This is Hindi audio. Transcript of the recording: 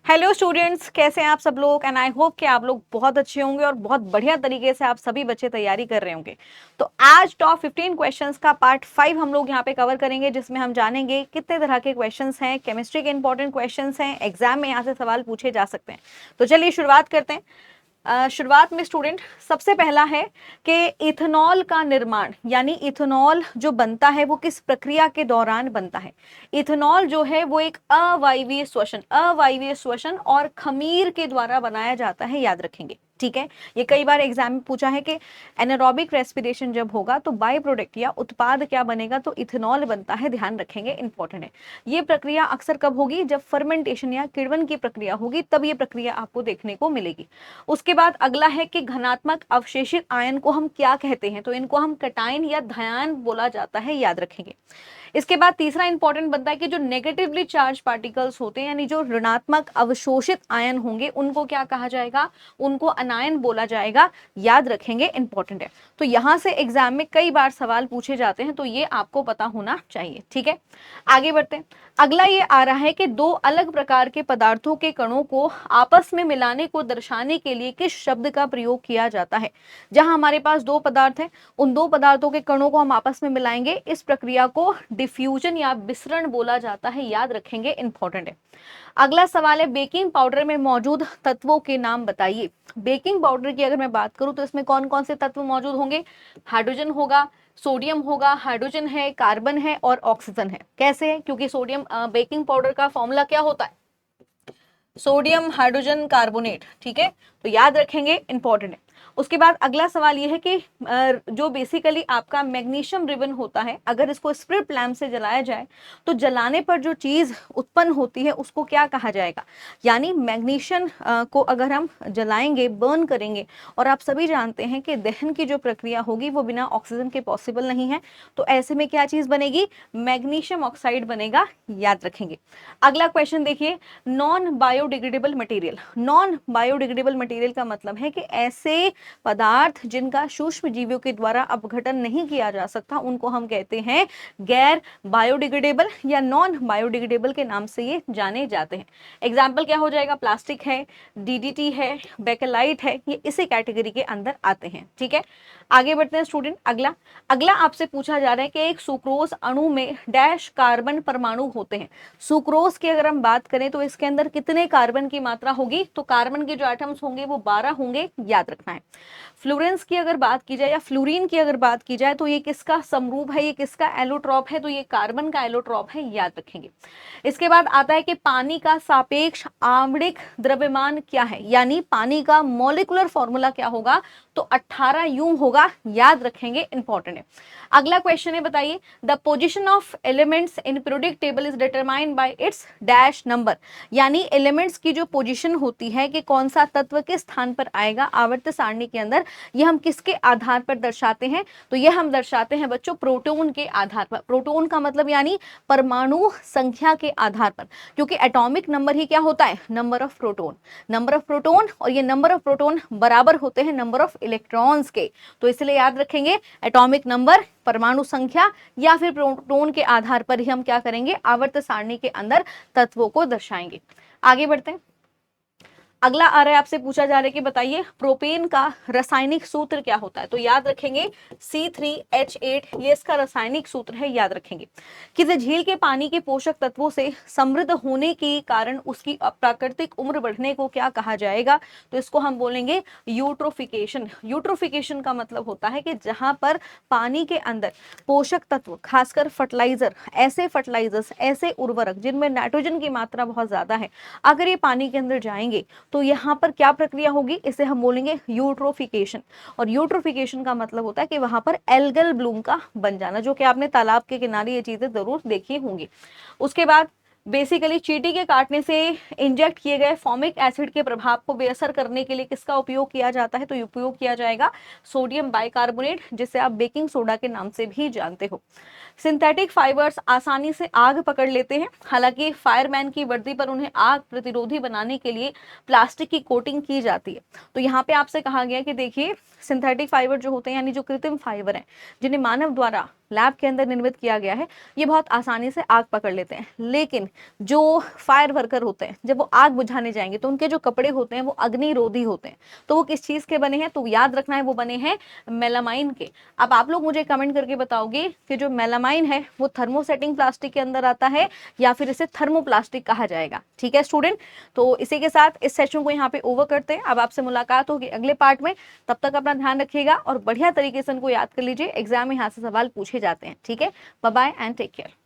हेलो स्टूडेंट्स, कैसे हैं आप सब लोग। एंड आई होप कि आप लोग बहुत अच्छे होंगे और बहुत बढ़िया तरीके से आप सभी बच्चे तैयारी कर रहे होंगे। तो आज टॉप 15 क्वेश्चंस का पार्ट 5 हम लोग यहाँ पे कवर करेंगे, जिसमें हम जानेंगे कितने तरह के क्वेश्चंस हैं, केमिस्ट्री के इंपॉर्टेंट क्वेश्चंस हैं, एग्जाम में यहाँ से सवाल पूछे जा सकते हैं। तो चलिए शुरुआत करते हैं। शुरुआत में स्टूडेंट सबसे पहला है कि इथेनॉल का निर्माण यानी इथेनॉल जो बनता है वो किस प्रक्रिया के दौरान बनता है। इथेनॉल जो है वो एक अवायवीय श्वसन और खमीर के द्वारा बनाया जाता है, याद रखेंगे। ठीक है, ये कई बार एग्जाम में पूछा है कि एनारोबिक रेस्पिरेशन जब होगा तो बाय प्रोडक्ट या उत्पाद क्या बनेगा, तो इथेनॉल बनता है, ध्यान रखेंगे, इंपॉर्टेंट है। ये प्रक्रिया अक्सर कब होगी, जब फर्मेंटेशन या किण्वन की प्रक्रिया होगी, तब ये प्रक्रिया आपको देखने को मिलेगी। उसके बाद अगला है कि घनात्मक अवशेषित आयन को हम क्या कहते हैं, तो इनको हम कटायन या धायन बोला जाता है, याद रखेंगे। इसके बाद तीसरा इंपॉर्टेंट बनता है कि जो नेगेटिवली चार्ज पार्टिकल्स होते हैं यानी जो ऋणात्मक अवशोषित आयन होंगे उनको क्या कहा जाएगा, उनको अनायन बोला जाएगा, याद रखेंगे, इंपॉर्टेंट है। तो यहां से एग्जाम में कई बार सवाल पूछे जाते हैं, तो ये आपको पता होना चाहिए। ठीक है, आगे बढ़ते हैं। अगला ये आ रहा है कि दो अलग प्रकार के पदार्थों के कणों को आपस में मिलाने को दर्शाने के लिए किस शब्द का प्रयोग किया जाता है। जहां हमारे पास दो पदार्थ हैं, उन दो पदार्थों के कणों को हम आपस में मिलाएंगे, इस प्रक्रिया को डिफ्यूजन या विसरण बोला जाता है, याद रखेंगे, इंपॉर्टेंट है। अगला सवाल है बेकिंग पाउडर में मौजूद तत्वों के नाम बताइए। बेकिंग पाउडर की अगर मैं बात करूं तो इसमें कौन कौन से तत्व मौजूद होंगे, हाइड्रोजन होगा, सोडियम होगा, हाइड्रोजन है, कार्बन है और ऑक्सीजन है। कैसे है, क्योंकि सोडियम बेकिंग पाउडर का फॉर्मूला क्या होता है, सोडियम हाइड्रोजन कार्बोनेट। ठीक है, तो याद रखेंगे, इंपॉर्टेंट है। उसके बाद अगला सवाल यह है कि जो बेसिकली आपका मैग्नीशियम रिबन होता है, अगर इसको स्प्रिट लैम्प से जलाया जाए तो जलाने पर जो चीज उत्पन्न होती है उसको क्या कहा जाएगा। यानी मैग्नीशियम को अगर हम जलाएंगे, बर्न करेंगे, और आप सभी जानते हैं कि दहन की जो प्रक्रिया होगी वो बिना ऑक्सीजन के पॉसिबल नहीं है, तो ऐसे में क्या चीज बनेगी, मैग्नीशियम ऑक्साइड बनेगा, याद रखेंगे। अगला क्वेश्चन देखिए, non biodegradable material. Non biodegradable material का मतलब है कि ऐसे पदार्थ जिनका सूक्ष्म जीवियों के द्वारा अपघटन नहीं किया जा सकता, उनको हम कहते हैं गैर बायोडिग्रेडेबल या नॉन बायोडिग्रेडेबल के नाम से ये जाने जाते हैं। एग्जाम्पल क्या हो जाएगा, प्लास्टिक है, डीडीटी है, बेकेलाइट है, ये इसी कैटेगरी के अंदर आते हैं। ठीक है, आगे बढ़ते हैं स्टूडेंट। अगला अगला आपसे पूछा जा रहा है कि एक सुक्रोज अणु में डैश कार्बन परमाणु होते हैं। सुक्रोज की अगर हम बात करें तो इसके अंदर कितने कार्बन की मात्रा होगी, तो कार्बन के जो एटम्स होंगे वो 12 होंगे, याद रखना है। फ्लोरेंस की अगर बात की जाए या फ्लोरीन की अगर बात की जाए तो ये किसका समरूप है, ये किसका एलोट्रॉप है, तो ये कार्बन का एलोट्रॉप है, याद रखेंगे। इसके बाद आता है कि पानी का सापेक्ष आणविक द्रव्यमान क्या है, यानी पानी का मॉलिक्यूलर फॉर्मूला क्या होगा, तो 18 यूं होगा, याद रखेंगे, इंपॉर्टेंट है। अगला क्वेश्चन है, बताइए the position of elements in periodic table is determined by it's dash number. यानी एलिमेंट्स की जो पोजीशन होती है कि कौन सा तत्व किस स्थान पर आएगा आवर्त सारणी के अंदर, ये हम किसके आधार पर दर्शाते हैं, तो ये हम दर्शाते हैं बच्चों प्रोटॉन के आधार पर। प्रोटॉन का मतलब यानी परमाणु संख्या के आधार पर, क्योंकि एटॉमिक नंबर ही क्या होता है, number of proton. Number of proton और ये नंबर ऑफ प्रोटॉन बराबर होते हैं नंबर ऑफ इलेक्ट्रॉन्स के, तो इसलिए याद रखेंगे एटॉमिक नंबर, परमाणु संख्या या फिर प्रोटॉन के आधार पर ही हम क्या करेंगे, आवर्त सारणी के अंदर तत्वों को दर्शाएंगे। आगे बढ़ते हैं। अगला आ रहा है, आपसे पूछा जा रहा है कि बताइए प्रोपेन का रासायनिक सूत्र क्या होता है, तो याद रखेंगे C3H8, ये इसका रासायनिक सूत्र है, याद रखेंगे। किसी झील के पानी के पोषक तत्वों से समृद्ध होने के कारण उसकी प्राकृतिक उम्र बढ़ने को क्या कहा जाएगा, तो इसको हम बोलेंगे यूट्रोफिकेशन। यूट्रोफिकेशन का मतलब होता है कि जहां पर पानी के अंदर पोषक तत्व, खासकर फर्टिलाइजर, ऐसे फर्टिलाइजर्स, ऐसे उर्वरक जिनमें नाइट्रोजन की मात्रा बहुत ज्यादा है, अगर ये पानी के अंदर जाएंगे तो यहाँ पर क्या प्रक्रिया होगी, इसे हम बोलेंगे यूट्रोफिकेशन। और यूट्रोफिकेशन का मतलब होता है कि वहां पर एल्गल ब्लूम का बन जाना, जो कि आपने तालाब के किनारे ये चीजें जरूर देखी होंगी। उसके बाद बेसिकली चींटी के काटने से इंजेक्ट किए गए फॉर्मिक एसिड के प्रभाव को बेअसर करने के लिए किसका उपयोग किया जाता है, तो उपयोग किया जाएगा सोडियम बाइकार्बोनेट, जिसे आप बेकिंग सोडा के नाम से भी जानते हो। सिंथेटिक फाइबर्स आसानी से आग पकड़ लेते हैं, हालांकि फायरमैन की वर्दी पर उन्हें आग प्रतिरोधी बनाने के लिए प्लास्टिक की कोटिंग की जाती है। तो यहाँ पे आपसे कहा गया कि देखिए सिंथेटिक फाइबर जो होते हैं यानी जो कृत्रिम फाइबर हैं, जिन्हें मानव द्वारा लैब के अंदर निर्मित किया गया है, ये बहुत आसानी से आग पकड़ लेते हैं। लेकिन जो फायर वर्कर होते हैं, जब वो आग बुझाने जाएंगे तो उनके जो कपड़े होते हैं वो अग्निरोधी होते हैं। तो वो किस चीज के बने हैं, तो याद रखना है वो बने हैं मेलामाइन के। अब आप लोग मुझे कमेंट करके बताओगे कि जो मेलामाइन है वो थर्मोसेटिंग प्लास्टिक के अंदर आता है या फिर इसे थर्मोप्लास्टिक कहा जाएगा। ठीक है स्टूडेंट, तो इसी के साथ इस सेशन को यहाँ पे ओवर करते हैं। अब आपसे मुलाकात होगी अगले पार्ट में, तब तक अपना ध्यान रखिएगा और बढ़िया तरीके से इनको याद कर लीजिए, एग्जाम में यहाँ से सवाल पूछे जाते हैं। ठीक है, bye bye and take care.